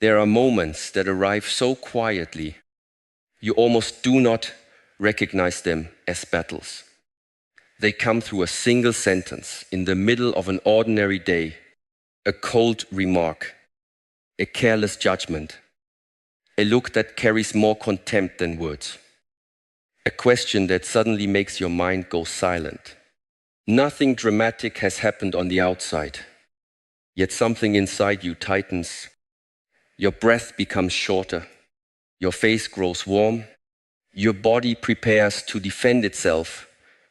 There are moments that arrive so quietly, you almost do not recognize them as battles. They come through a single sentence in the middle of an ordinary day, a cold remark, a careless judgment, a look that carries more contempt than words, a question that suddenly makes your mind go silent. Nothing dramatic has happened on the outside, yet something inside you tightens. Your breath becomes shorter, your face grows warm, your body prepares to defend itself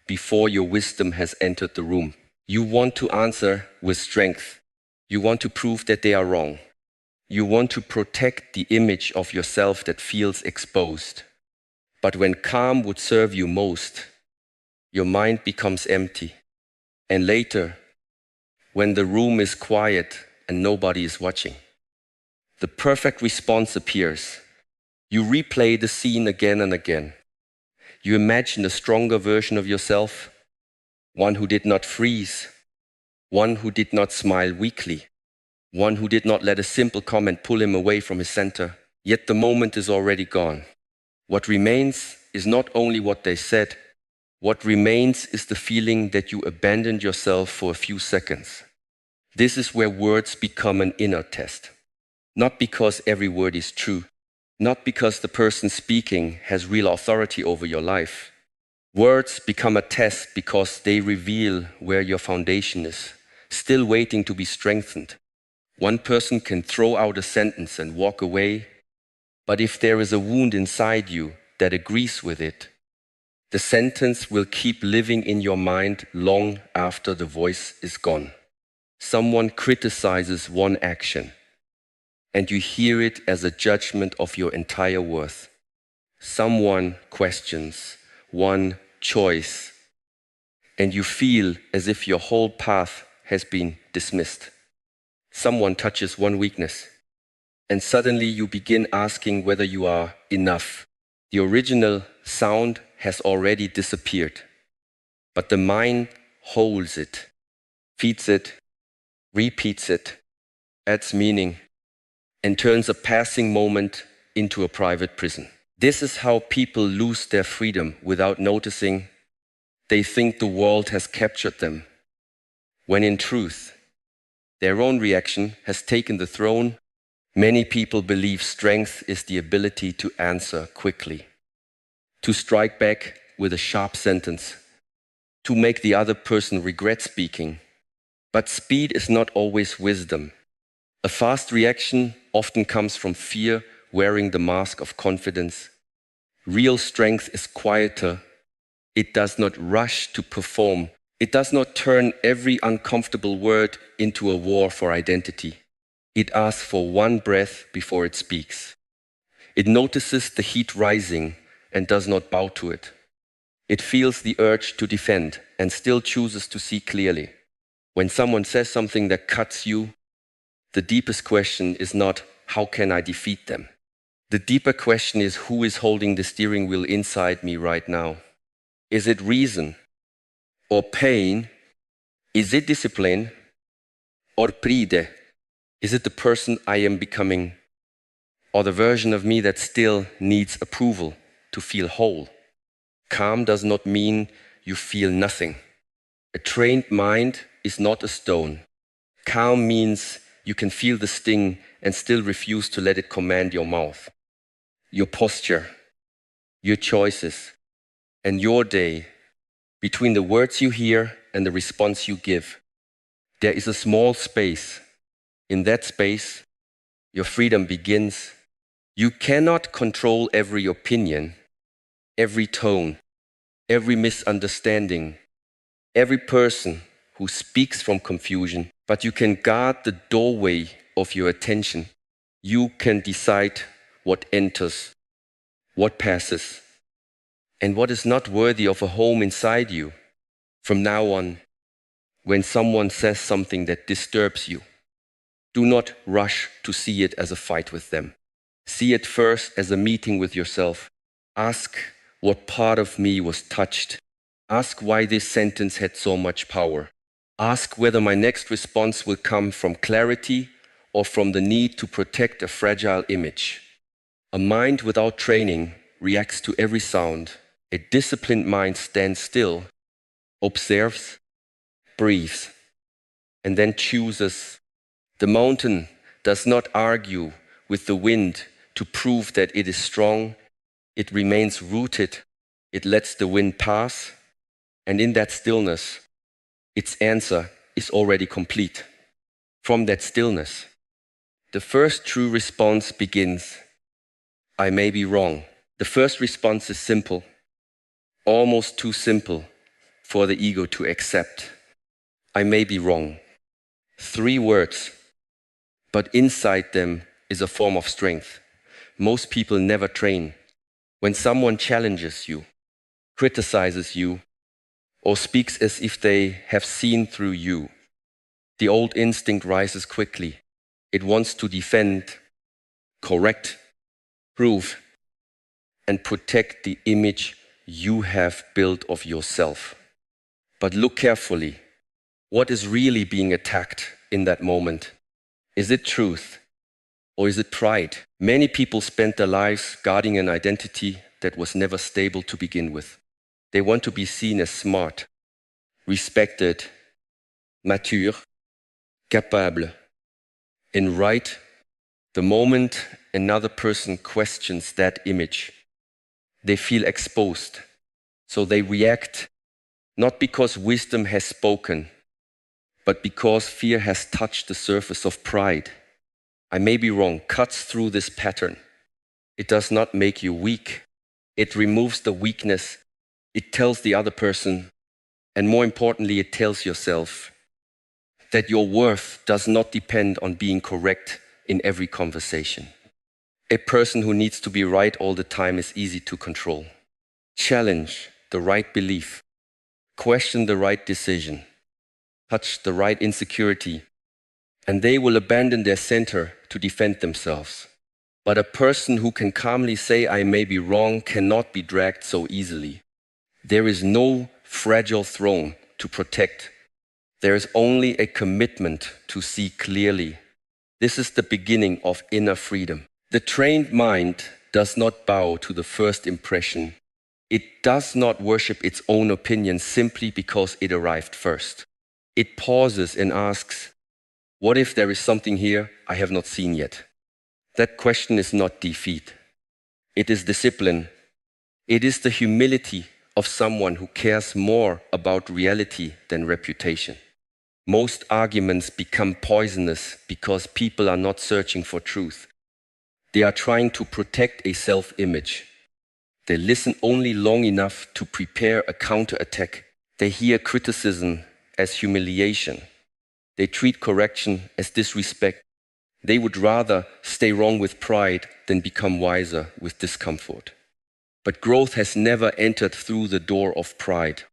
before your wisdom has entered the room. You want to answer with strength. You want to prove that they are wrong. You want to protect the image of yourself that feels exposed. But when calm would serve you most, your mind becomes empty. And later, when the room is quiet and nobody is watching, the perfect response appears. You replay the scene again and again. You imagine a stronger version of yourself, one who did not freeze, one who did not smile weakly, one who did not let a simple comment pull him away from his center. Yet the moment is already gone. What remains is not only what they said, what remains is the feeling that you abandoned yourself for a few seconds. This is where words become an inner test. Not because every word is true, not because the person speaking has real authority over your life. Words become a test because they reveal where your foundation is, still waiting to be strengthened. One person can throw out a sentence and walk away, but if there is a wound inside you that agrees with it, the sentence will keep living in your mind long after the voice is gone. Someone criticizes one action, and you hear it as a judgment of your entire worth. Someone questions one choice, and you feel as if your whole path has been dismissed. Someone touches one weakness, and suddenly you begin asking whether you are enough. The original sound has already disappeared, but the mind holds it, feeds it, repeats it, adds meaning, and turns a passing moment into a private prison. This is how people lose their freedom without noticing. They think the world has captured them, when in truth, their own reaction has taken the throne. Many people believe strength is the ability to answer quickly, to strike back with a sharp sentence, to make the other person regret speaking. But speed is not always wisdom. A fast reaction often comes from fear wearing the mask of confidence. Real strength is quieter. It does not rush to perform. It does not turn every uncomfortable word into a war for identity. It asks for one breath before it speaks. It notices the heat rising and does not bow to it. It feels the urge to defend and still chooses to see clearly. When someone says something that cuts you, the deepest question is not, how can I defeat them? The deeper question is, who is holding the steering wheel inside me right now? Is it reason or pain? Is it discipline or pride? Is it the person I am becoming or the version of me that still needs approval to feel whole? Calm does not mean you feel nothing. A trained mind is not a stone. Calm means you can feel the sting and still refuse to let it command your mouth, your posture, your choices, and your day. Between the words you hear and the response you give, there is a small space. In that space, your freedom begins. You cannot control every opinion, every tone, every misunderstanding, every person who speaks from confusion, but you can guard the doorway of your attention. You can decide what enters, what passes, and what is not worthy of a home inside you. From now on, when someone says something that disturbs you, do not rush to see it as a fight with them. See it first as a meeting with yourself. Ask what part of me was touched. Ask why this sentence had so much power. Ask whether my next response will come from clarity or from the need to protect a fragile image. A mind without training reacts to every sound. A disciplined mind stands still, observes, breathes, and then chooses. The mountain does not argue with the wind to prove that it is strong. It remains rooted. It lets the wind pass, and in that stillness, its answer is already complete. From that stillness, the first true response begins. I may be wrong. The first response is simple, almost too simple for the ego to accept. I may be wrong. 3 words, but inside them is a form of strength. Most people never train. When someone challenges you, criticizes you, or speaks as if they have seen through you, the old instinct rises quickly. It wants to defend, correct, prove, and protect the image you have built of yourself. But look carefully. What is really being attacked in that moment? Is it truth or is it pride? Many people spend their lives guarding an identity that was never stable to begin with. They want to be seen as smart, respected, mature, capable, and right. The moment another person questions that image, they feel exposed. So they react not because wisdom has spoken, but because fear has touched the surface of pride. I may be wrong, cuts through this pattern. It does not make you weak. It removes the weakness. It tells the other person, and more importantly, it tells yourself that your worth does not depend on being correct in every conversation. A person who needs to be right all the time is easy to control. Challenge the right belief, question the right decision, touch the right insecurity, and they will abandon their center to defend themselves. But a person who can calmly say, I may be wrong, cannot be dragged so easily. There is no fragile throne to protect. There is only a commitment to see clearly. This is the beginning of inner freedom. The trained mind does not bow to the first impression. It does not worship its own opinion simply because it arrived first. It pauses and asks, what if there is something here I have not seen yet? That question is not defeat. It is discipline. It is the humility of someone who cares more about reality than reputation. Most arguments become poisonous because people are not searching for truth. They are trying to protect a self-image. They listen only long enough to prepare a counterattack. They hear criticism as humiliation. They treat correction as disrespect. They would rather stay wrong with pride than become wiser with discomfort. But growth has never entered through the door of pride.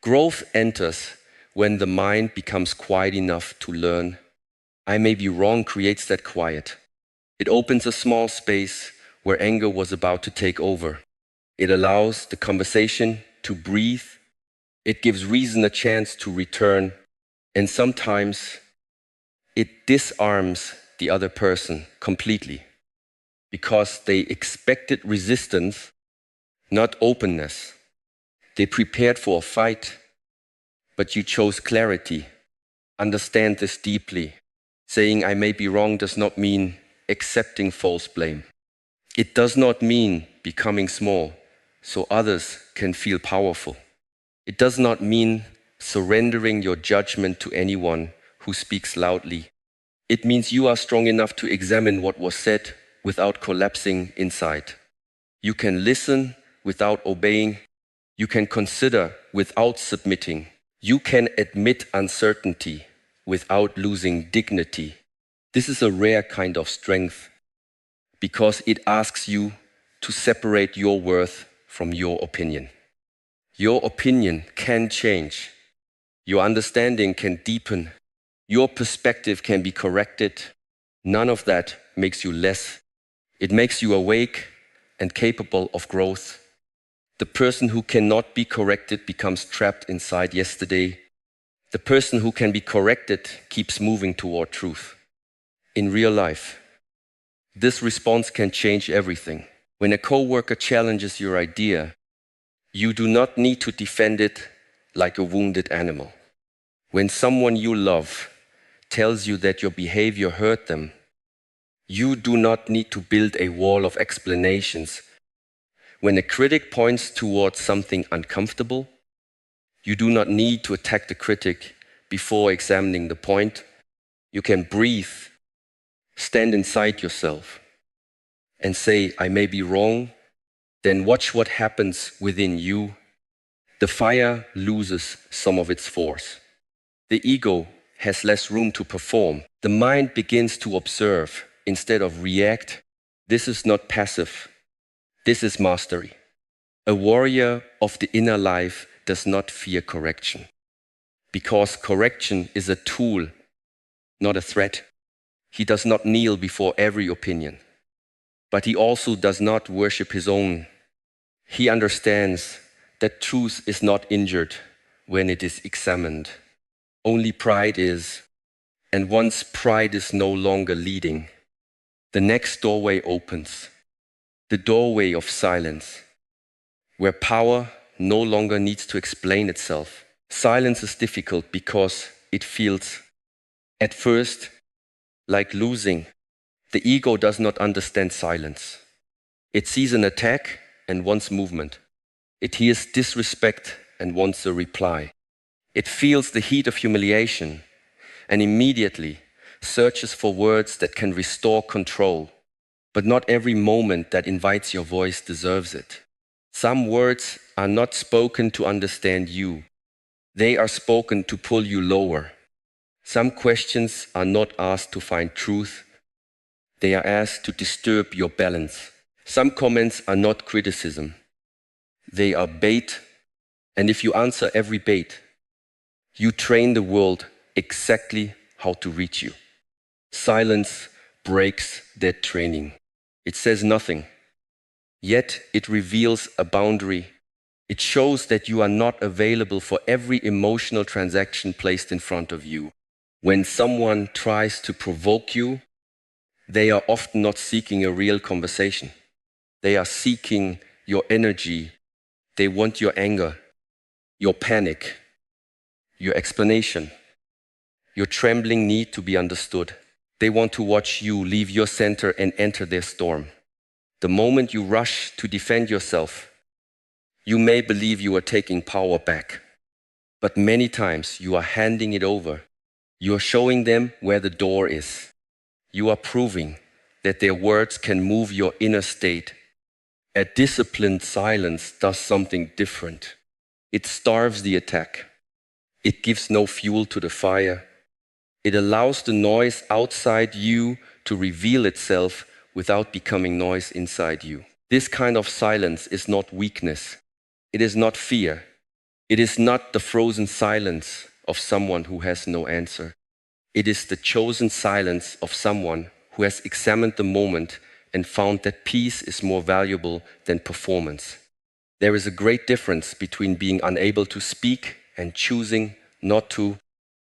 Growth enters when the mind becomes quiet enough to learn. I may be wrong creates that quiet. It opens a small space where anger was about to take over. It allows the conversation to breathe. It gives reason a chance to return. And sometimes it disarms the other person completely because they expected resistance, not openness. They prepared for a fight, but you chose clarity. Understand this deeply. Saying I may be wrong does not mean accepting false blame. It does not mean becoming small so others can feel powerful. It does not mean surrendering your judgment to anyone who speaks loudly. It means you are strong enough to examine what was said without collapsing inside. You can listen without obeying. You can consider without submitting. You can admit uncertainty without losing dignity. This is a rare kind of strength because it asks you to separate your worth from your opinion. Your opinion can change. Your understanding can deepen. Your perspective can be corrected. None of that makes you less. It makes you awake and capable of growth. The person who cannot be corrected becomes trapped inside yesterday. The person who can be corrected keeps moving toward truth. In real life, this response can change everything. When a coworker challenges your idea, you do not need to defend it like a wounded animal. When someone you love tells you that your behavior hurt them, you do not need to build a wall of explanations. When a critic points towards something uncomfortable, you do not need to attack the critic before examining the point. You can breathe, stand inside yourself, and say, I may be wrong, then watch what happens within you. The fire loses some of its force. The ego has less room to perform. The mind begins to observe instead of react. This is not passive. This is mastery. A warrior of the inner life does not fear correction, because correction is a tool, not a threat. He does not kneel before every opinion, but he also does not worship his own. He understands that truth is not injured when it is examined. Only pride is, and once pride is no longer leading, the next doorway opens, the doorway of silence, where power no longer needs to explain itself. Silence is difficult because it feels, at first, like losing. The ego does not understand silence. It sees an attack and wants movement. It hears disrespect and wants a reply. It feels the heat of humiliation and immediately searches for words that can restore control. But not every moment that invites your voice deserves it. Some words are not spoken to understand you. They are spoken to pull you lower. Some questions are not asked to find truth. They are asked to disturb your balance. Some comments are not criticism. They are bait, and if you answer every bait, you train the world exactly how to reach you. Silence breaks that training. It says nothing, yet it reveals a boundary. It shows that you are not available for every emotional transaction placed in front of you. When someone tries to provoke you, they are often not seeking a real conversation. They are seeking your energy. They want your anger, your panic, your explanation, your trembling need to be understood. They want to watch you leave your center and enter their storm. The moment you rush to defend yourself, you may believe you are taking power back, but many times you are handing it over. You are showing them where the door is. You are proving that their words can move your inner state. A disciplined silence does something different. It starves the attack. It gives no fuel to the fire. It allows the noise outside you to reveal itself without becoming noise inside you. This kind of silence is not weakness. It is not fear. It is not the frozen silence of someone who has no answer. It is the chosen silence of someone who has examined the moment and found that peace is more valuable than performance. There is a great difference between being unable to speak and choosing not to.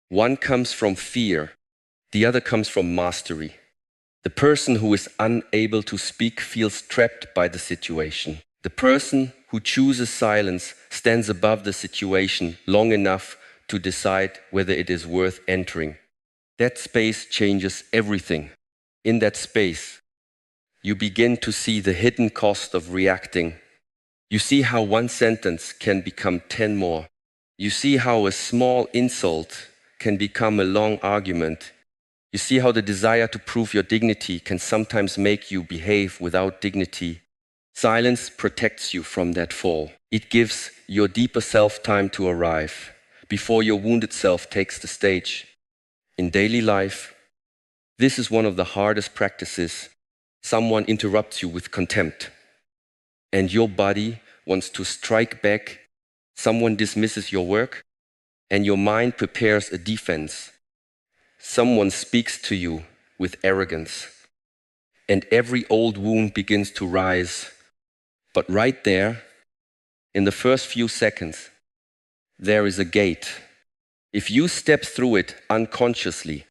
One comes from fear, the other comes from mastery. The person who is unable to speak feels trapped by the situation. The person who chooses silence stands above the situation long enough to decide whether it is worth entering. That space changes everything. In that space, you begin to see the hidden cost of reacting. You see how one sentence can become 10 more. You see how a small insult can become a long argument. You see how the desire to prove your dignity can sometimes make you behave without dignity. Silence protects you from that fall. It gives your deeper self time to arrive before your wounded self takes the stage. In daily life, this is one of the hardest practices. Someone interrupts you with contempt, and your body wants to strike back. Someone dismisses your work, and your mind prepares a defense. Someone speaks to you with arrogance, and every old wound begins to rise. But right there, in the first few seconds, there is a gate. If you step through it unconsciously,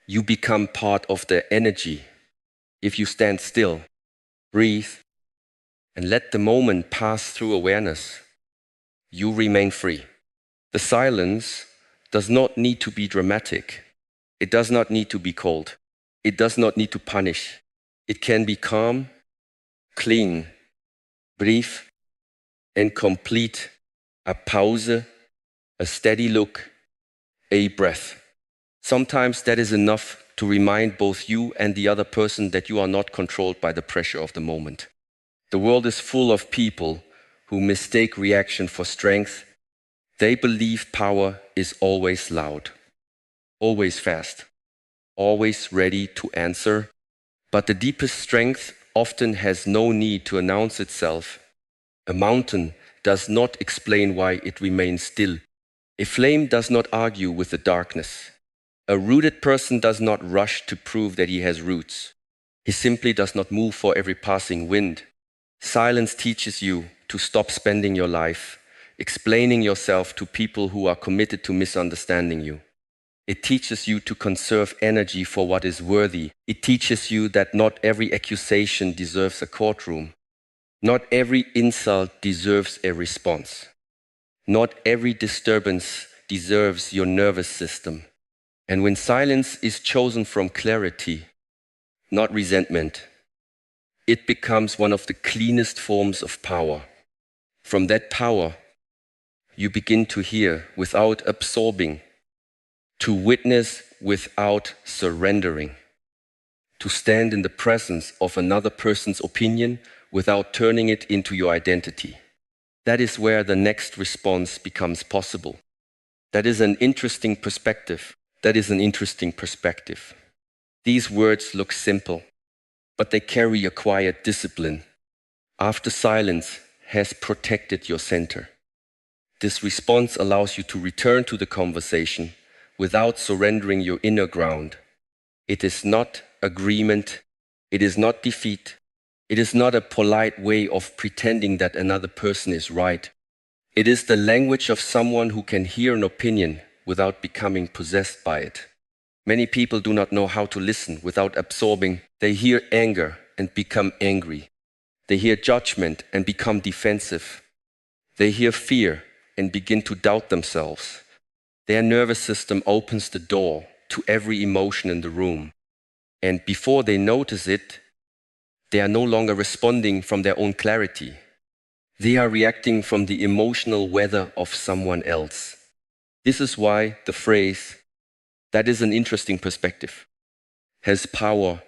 You become part of the energy. If you stand still, breathe, and let the moment pass through awareness, you remain free. The silence does not need to be dramatic. It does not need to be cold. It does not need to punish. It can be calm, clean, brief, and complete. A pause, a steady look, a breath. Sometimes that is enough to remind both you and the other person that you are not controlled by the pressure of the moment. The world is full of people who mistake reaction for strength. They believe power is always loud, always fast, always ready to answer. But the deepest strength often has no need to announce itself. A mountain does not explain why it remains still. A flame does not argue with the darkness. A rooted person does not rush to prove that he has roots. He simply does not move for every passing wind. Silence teaches you to stop spending your life explaining yourself to people who are committed to misunderstanding you. It teaches you to conserve energy for what is worthy. It teaches you that not every accusation deserves a courtroom. Not every insult deserves a response. Not every disturbance deserves your nervous system. And when silence is chosen from clarity, not resentment, it becomes one of the cleanest forms of power. From that power, you begin to hear without absorbing, to witness without surrendering, to stand in the presence of another person's opinion without turning it into your identity. That is where the next response becomes possible. That is an interesting perspective. These words look simple, but they carry a quiet discipline. After silence has protected your center, this response allows you to return to the conversation without surrendering your inner ground. It is not agreement. It is not defeat. It is not a polite way of pretending that another person is right. It is the language of someone who can hear an opinion without becoming possessed by it. Many people do not know how to listen without absorbing. They hear anger and become angry. They hear judgment and become defensive. They hear fear and begin to doubt themselves. Their nervous system opens the door to every emotion in the room. And before they notice it, they are no longer responding from their own clarity. They are reacting from the emotional weather of someone else. This is why the phrase, "that is an interesting perspective," has power.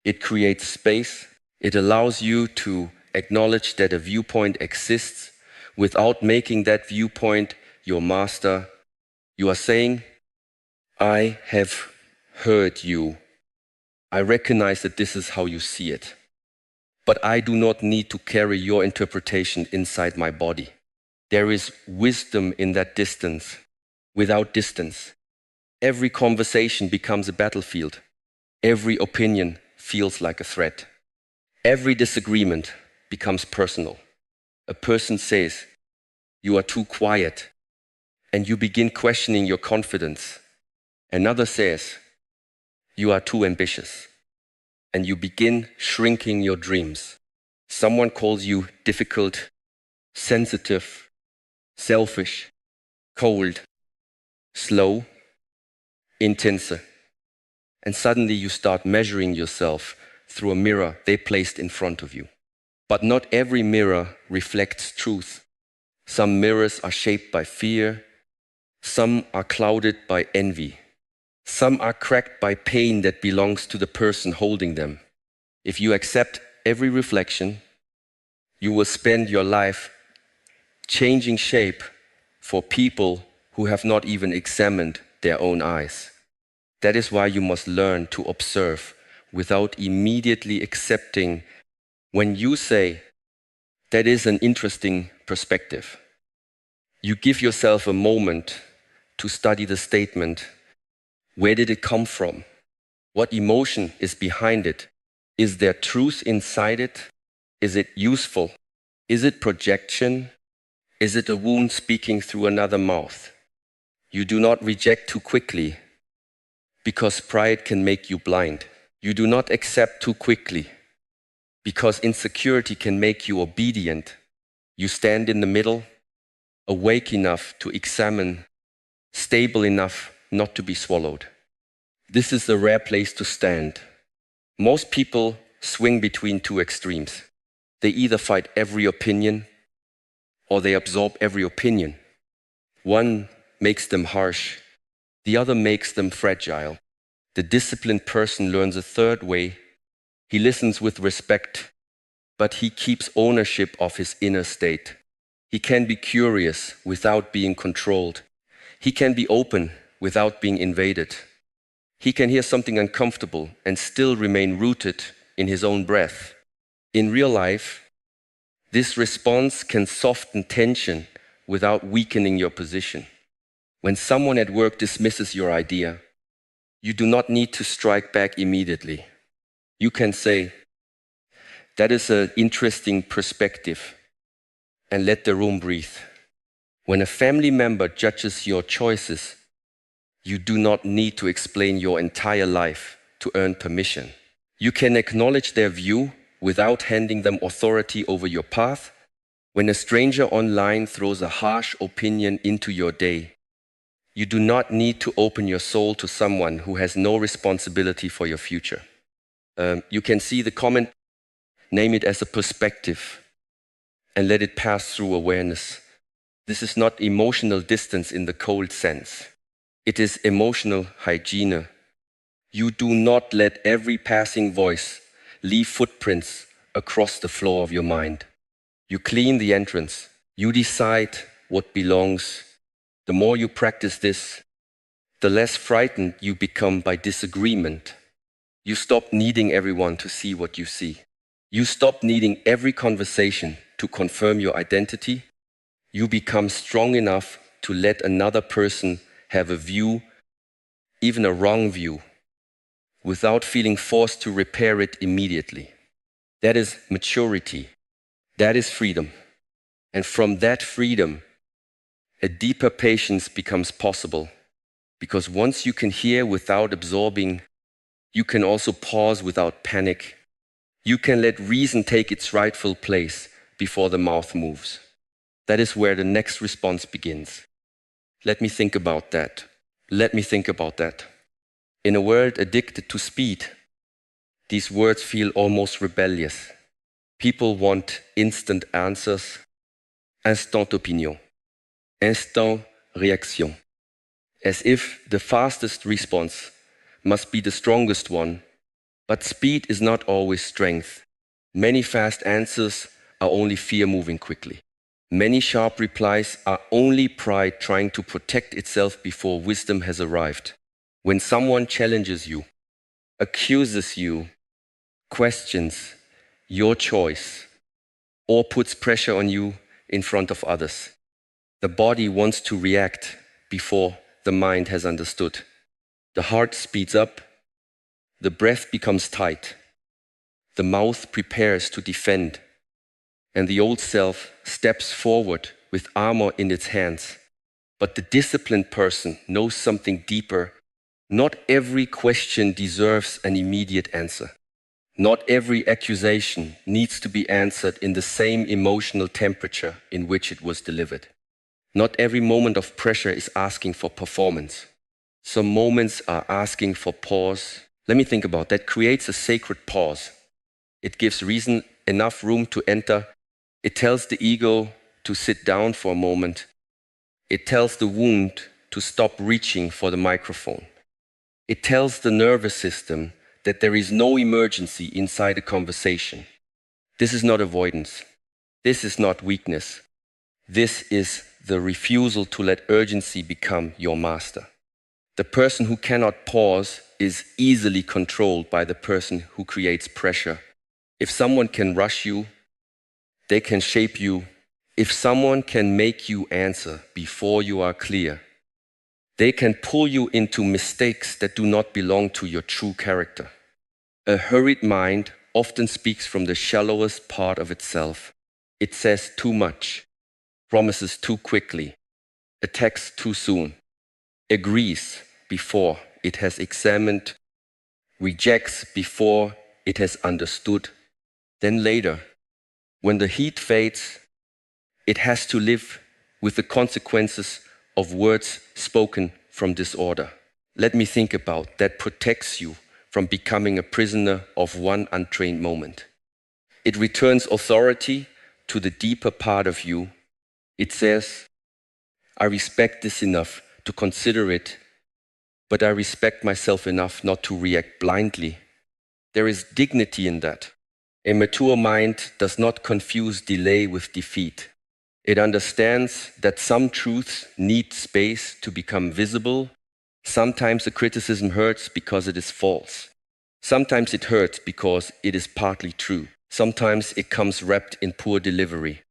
It creates space. It allows you to acknowledge that a viewpoint exists without making that viewpoint your master. You are saying, "I have heard you. I recognize that this is how you see it. But I do not need to carry your interpretation inside my body." There is wisdom in that distance. Without distance, every conversation becomes a battlefield. Every opinion feels like a threat. Every disagreement becomes personal. A person says, "You are too quiet," and you begin questioning your confidence. Another says, "You are too ambitious," and you begin shrinking your dreams. Someone calls you difficult, sensitive, selfish, cold, slow, intense. And suddenly you start measuring yourself through a mirror they placed in front of you. But not every mirror reflects truth. Some mirrors are shaped by fear. Some are clouded by envy. Some are cracked by pain that belongs to the person holding them. If you accept every reflection, you will spend your life changing shape for people who have not even examined their own eyes. That is why you must learn to observe without immediately accepting. When you say, "that is an interesting perspective," you give yourself a moment to study the statement. Where did it come from? What emotion is behind it? Is there truth inside it? Is it useful? Is it projection? Is it a wound speaking through another mouth? You do not reject too quickly. because pride can make you blind. You do not accept too quickly, because insecurity can make you obedient. You stand in the middle, awake enough to examine, stable enough not to be swallowed. This is a rare place to stand. Most people swing between two extremes. They either fight every opinion or they absorb every opinion. One makes them harsh, the other makes them fragile. The disciplined person learns a third way. He listens with respect, but he keeps ownership of his inner state. He can be curious without being controlled. He can be open without being invaded. He can hear something uncomfortable and still remain rooted in his own breath. In real life, this response can soften tension without weakening your position. When someone at work dismisses your idea, you do not need to strike back immediately. You can say, "That is an interesting perspective," and let the room breathe. When a family member judges your choices, you do not need to explain your entire life to earn permission. You can acknowledge their view without handing them authority over your path. When a stranger online throws a harsh opinion into your day, you do not need to open your soul to someone who has no responsibility for your future. You can see the comment, name it as a perspective, and let it pass through awareness. This is not emotional distance in the cold sense. It is emotional hygiene. You do not let every passing voice leave footprints across the floor of your mind. You clean the entrance. You decide what belongs. The more you practice this, the less frightened you become by disagreement. You stop needing everyone to see what you see. You stop needing every conversation to confirm your identity. You become strong enough to let another person have a view, even a wrong view, without feeling forced to repair it immediately. That is maturity. That is freedom. And from that freedom, a deeper patience becomes possible. Because once you can hear without absorbing, you can also pause without panic. You can let reason take its rightful place before the mouth moves. That is where the next response begins. Let me think about that. Let me think about that. In a world addicted to speed, these words feel almost rebellious. People want instant answers, instant opinion, instant réaction, as if the fastest response must be the strongest one. But speed is not always strength. Many fast answers are only fear moving quickly. Many sharp replies are only pride trying to protect itself before wisdom has arrived. When someone challenges you, accuses you, questions your choice, or puts pressure on you in front of others, the body wants to react before the mind has understood. The heart speeds up, the breath becomes tight, the mouth prepares to defend, and the old self steps forward with armor in its hands. But the disciplined person knows something deeper. Not every question deserves an immediate answer. Not every accusation needs to be answered in the same emotional temperature in which it was delivered. Not every moment of pressure is asking for performance. Some moments are asking for pause. Let me think about that. Creates a sacred pause. It gives reason enough room to enter. It tells the ego to sit down for a moment. It tells the wound to stop reaching for the microphone. It tells the nervous system that there is no emergency inside a conversation. This is not avoidance. This is not weakness. This is the refusal to let urgency become your master. The person who cannot pause is easily controlled by the person who creates pressure. If someone can rush you, they can shape you. If someone can make you answer before you are clear, they can pull you into mistakes that do not belong to your true character. A hurried mind often speaks from the shallowest part of itself. It says too much, promises too quickly, attacks too soon, agrees before it has examined, rejects before it has understood. Then later, when the heat fades, it has to live with the consequences of words spoken from disorder. Let me think about that protects you from becoming a prisoner of one untrained moment. It returns authority to the deeper part of you. It says, I respect this enough to consider it, but I respect myself enough not to react blindly. There is dignity in that. A mature mind does not confuse delay with defeat. It understands that some truths need space to become visible. Sometimes a criticism hurts because it is false. Sometimes it hurts because it is partly true. Sometimes it comes wrapped in poor delivery.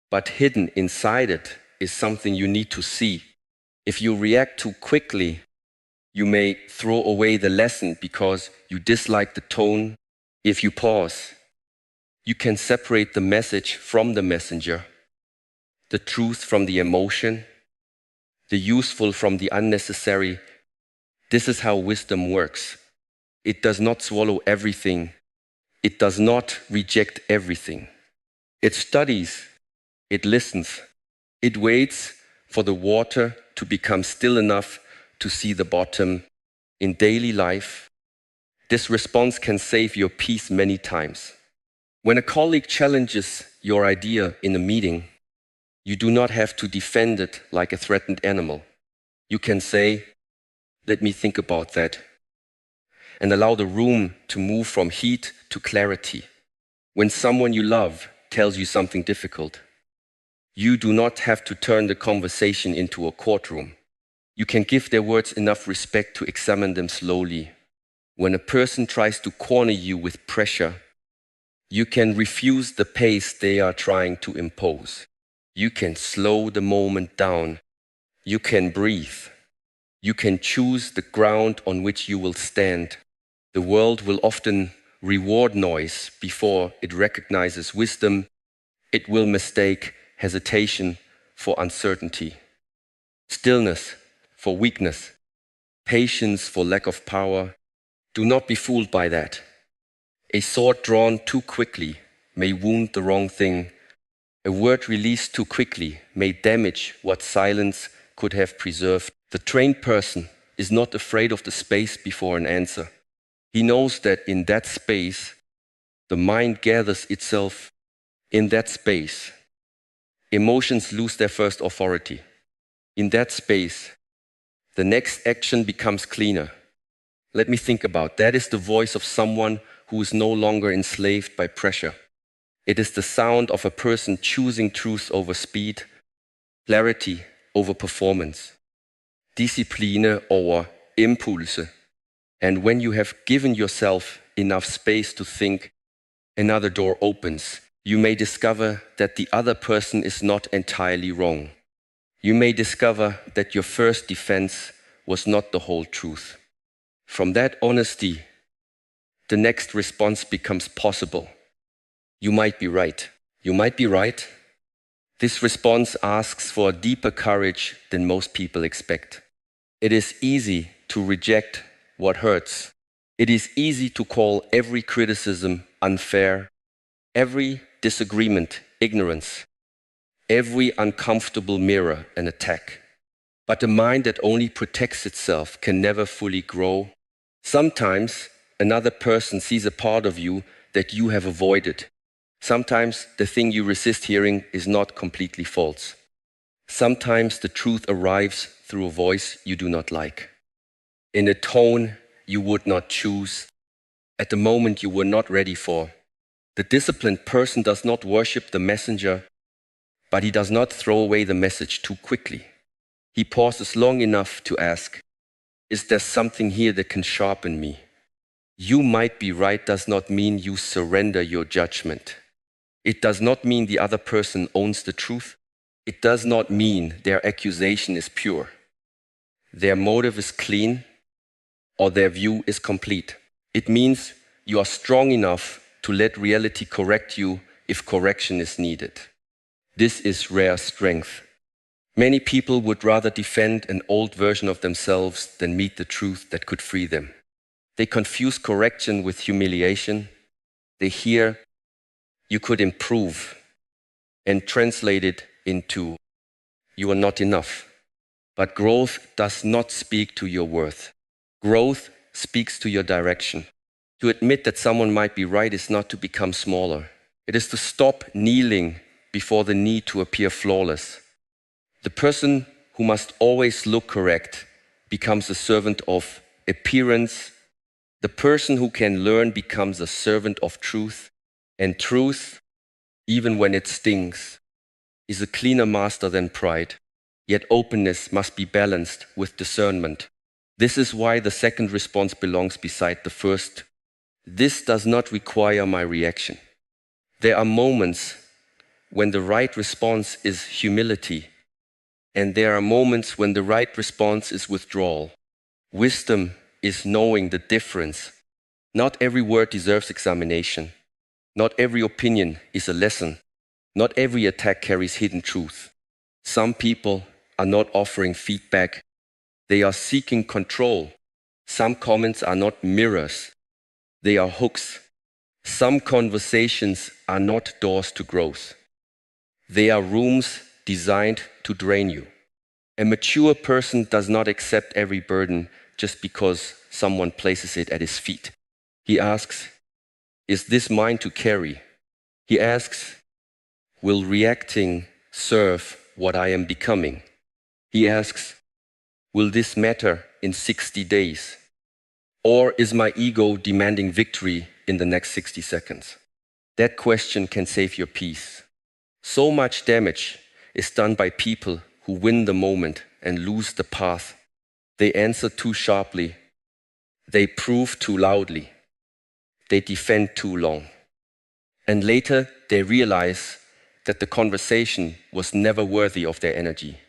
But hidden inside it is something you need to see. If you react too quickly, you may throw away the lesson because you dislike the tone. If you pause, you can separate the message from the messenger, the truth from the emotion, the useful from the unnecessary. This is how wisdom works. It does not swallow everything. It does not reject everything. It studies, it listens, it waits for the water to become still enough to see the bottom. In daily life, this response can save your peace many times. When a colleague challenges your idea in a meeting, you do not have to defend it like a threatened animal. You can say, let me think about that, and allow the room to move from heat to clarity. When someone you love tells you something difficult, you do not have to turn the conversation into a courtroom. You can give their words enough respect to examine them slowly. When a person tries to corner you with pressure, you can refuse the pace they are trying to impose. You can slow the moment down. You can breathe. You can choose the ground on which you will stand. The world will often reward noise before it recognizes wisdom. It will mistake hesitation for uncertainty, stillness for weakness, patience for lack of power. Do not be fooled by that. A sword drawn too quickly may wound the wrong thing. A word released too quickly may damage what silence could have preserved. The trained person is not afraid of the space before an answer. He knows that in that space, the mind gathers itself. In that space, emotions lose their first authority. In that space, the next action becomes cleaner. Let me think about that. Is the voice of someone who is no longer enslaved by pressure. It is the sound of a person choosing truth over speed, clarity over performance, discipline over impulse. And when you have given yourself enough space to think, another door opens. You may discover that the other person is not entirely wrong. You may discover that your first defense was not the whole truth. From that honesty, the next response becomes possible. You might be right. You might be right. This response asks for a deeper courage than most people expect. It is easy to reject what hurts. It is easy to call every criticism unfair, every disagreement ignorance, every uncomfortable mirror an attack. But a mind that only protects itself can never fully grow. Sometimes another person sees a part of you that you have avoided. Sometimes the thing you resist hearing is not completely false. Sometimes the truth arrives through a voice you do not like, in a tone you would not choose, at the moment you were not ready for. The disciplined person does not worship the messenger, but he does not throw away the message too quickly. He pauses long enough to ask, is there something here that can sharpen me? You might be right does not mean you surrender your judgment. It does not mean the other person owns the truth. It does not mean their accusation is pure, their motive is clean, or their view is complete. It means you are strong enough to let reality correct you if correction is needed. This is rare strength. Many people would rather defend an old version of themselves than meet the truth that could free them. They confuse correction with humiliation. They hear, "You could improve," and translate it into, "You are not enough." But growth does not speak to your worth. Growth speaks to your direction. To admit that someone might be right is not to become smaller. It is to stop kneeling before the need to appear flawless. The person who must always look correct becomes a servant of appearance. The person who can learn becomes a servant of truth. And truth, even when it stings, is a cleaner master than pride. Yet openness must be balanced with discernment. This is why the second response belongs beside the first. This does not require my reaction. There are moments when the right response is humility, and there are moments when the right response is withdrawal. Wisdom is knowing the difference. Not every word deserves examination. Not every opinion is a lesson. Not every attack carries hidden truth. Some people are not offering feedback. They are seeking control. Some comments are not mirrors. They are hooks. Some conversations are not doors to growth. They are rooms designed to drain you. A mature person does not accept every burden just because someone places it at his feet. He asks, "Is this mine to carry?" He asks, "Will reacting serve what I am becoming?" He asks, "Will this matter in 60 days? Or is my ego demanding victory in the next 60 seconds?" That question can save your peace. So much damage is done by people who win the moment and lose the path. They answer too sharply. They prove too loudly. They defend too long. And later they realize that the conversation was never worthy of their energy.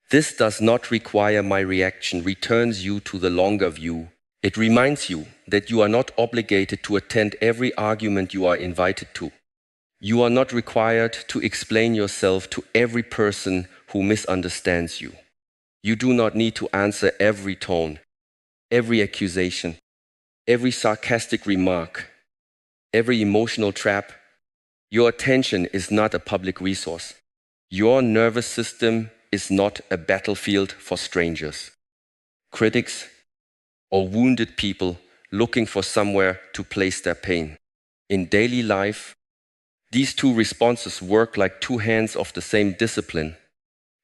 This does not require my reaction, returns you to the longer view. It reminds you that you are not obligated to attend every argument you are invited to. You are not required to explain yourself to every person who misunderstands you. You do not need to answer every tone, every accusation, every sarcastic remark, every emotional trap. Your attention is not a public resource. Your nervous system is not a battlefield for strangers, critics, or wounded people looking for somewhere to place their pain. In daily life, these two responses work like two hands of the same discipline.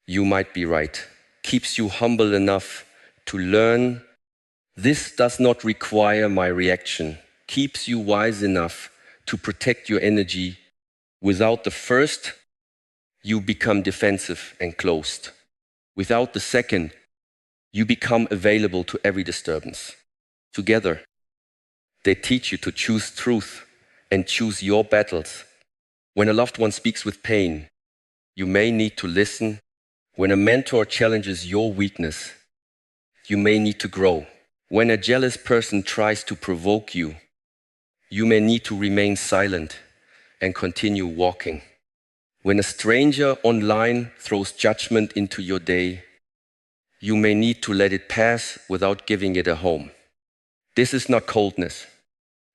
You might be right. Keeps you humble enough to learn. This does not require my reaction. Keeps you wise enough to protect your energy. Without the first, you become defensive and closed. Without the second, you become available to every disturbance. Together, they teach you to choose truth and choose your battles. When a loved one speaks with pain, you may need to listen. When a mentor challenges your weakness, you may need to grow. When a jealous person tries to provoke you, you may need to remain silent and continue walking. When a stranger online throws judgment into your day, you may need to let it pass without giving it a home. This is not coldness.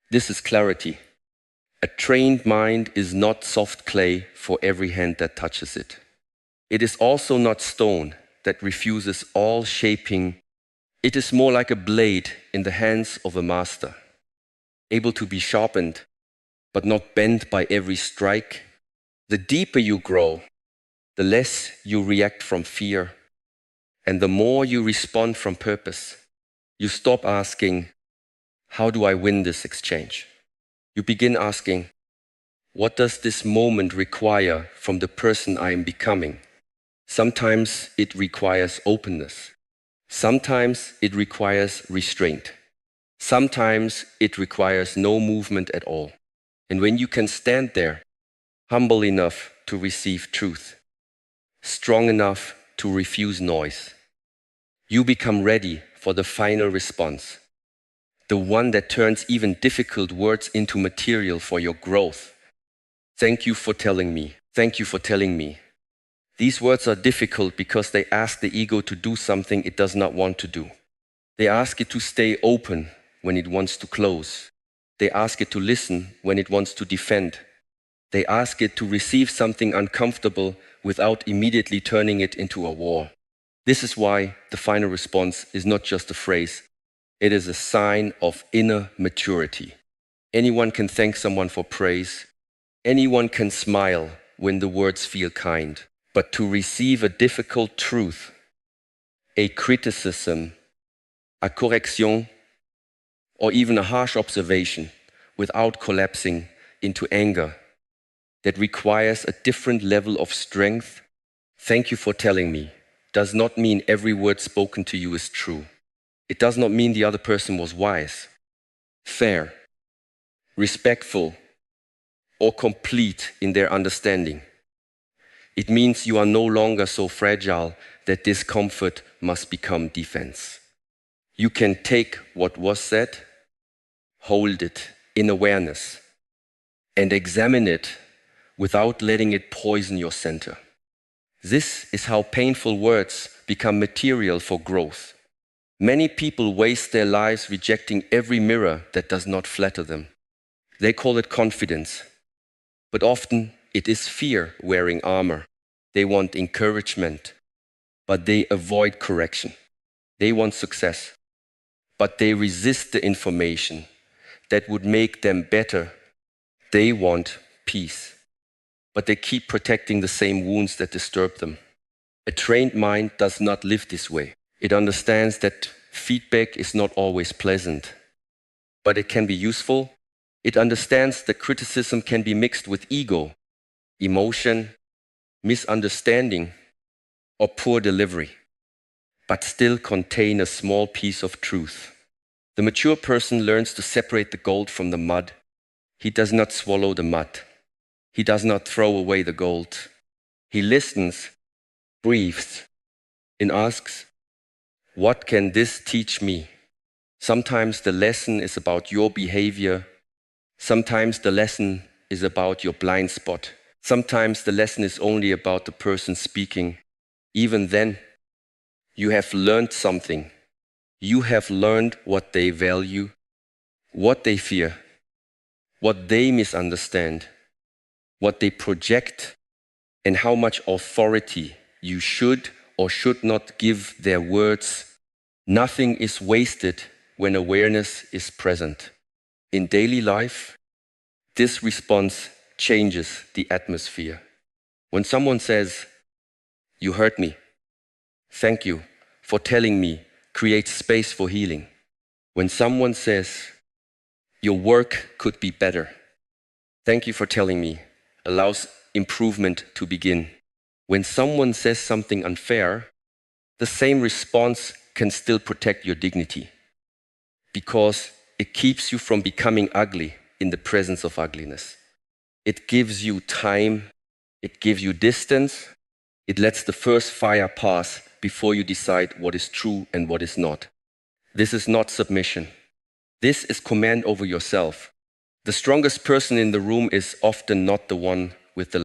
This is clarity. A trained mind is not soft clay for every hand that touches it. It is also not stone that refuses all shaping. It is more like a blade in the hands of a master, able to be sharpened, but not bent by every strike. The deeper you grow, the less you react from fear, and the more you respond from purpose. You stop asking, "How do I win this exchange?" You begin asking, "What does this moment require from the person I am becoming?" Sometimes it requires openness. Sometimes it requires restraint. Sometimes it requires no movement at all. And when you can stand there, humble enough to receive truth, strong enough to refuse noise, you become ready for the final response, the one that turns even difficult words into material for your growth. Thank you for telling me. Thank you for telling me. These words are difficult because they ask the ego to do something it does not want to do. They ask it to stay open when it wants to close. They ask it to listen when it wants to defend. They ask it to receive something uncomfortable without immediately turning it into a war. This is why the final response is not just a phrase. It is a sign of inner maturity. Anyone can thank someone for praise. Anyone can smile when the words feel kind. But to receive a difficult truth, a criticism, a correction, or even a harsh observation without collapsing into anger, that requires a different level of strength. Thank you for telling me does not mean every word spoken to you is true. It does not mean the other person was wise, fair, respectful, or complete in their understanding. It means you are no longer so fragile that discomfort must become defense. You can take what was said, hold it in awareness, and examine it without letting it poison your center. This is how painful words become material for growth. Many people waste their lives rejecting every mirror that does not flatter them. They call it confidence, but often it is fear wearing armor. They want encouragement, but they avoid correction. They want success, but they resist the information that would make them better. They want peace, but they keep protecting the same wounds that disturb them. A trained mind does not live this way. It understands that feedback is not always pleasant, but it can be useful. It understands that criticism can be mixed with ego, emotion, misunderstanding, or poor delivery, but still contain a small piece of truth. The mature person learns to separate the gold from the mud. He does not swallow the mud. He does not throw away the gold. He listens, breathes, and asks, what can this teach me? Sometimes the lesson is about your behavior. Sometimes the lesson is about your blind spot. Sometimes the lesson is only about the person speaking. Even then, you have learned something. You have learned what they value, what they fear, what they misunderstand, what they project, and how much authority you should or should not give their words. Nothing is wasted when awareness is present. In daily life, this response changes the atmosphere. When someone says, "You hurt me. Thank you for telling me," creates space for healing. When someone says, "Your work could be better. Thank you for telling me," allows improvement to begin. When someone says something unfair, the same response can still protect your dignity because it keeps you from becoming ugly in the presence of ugliness. It gives you time, it gives you distance, it lets the first fire pass before you decide what is true and what is not. This is not submission. This is command over yourself. The strongest person in the room is often not the one with the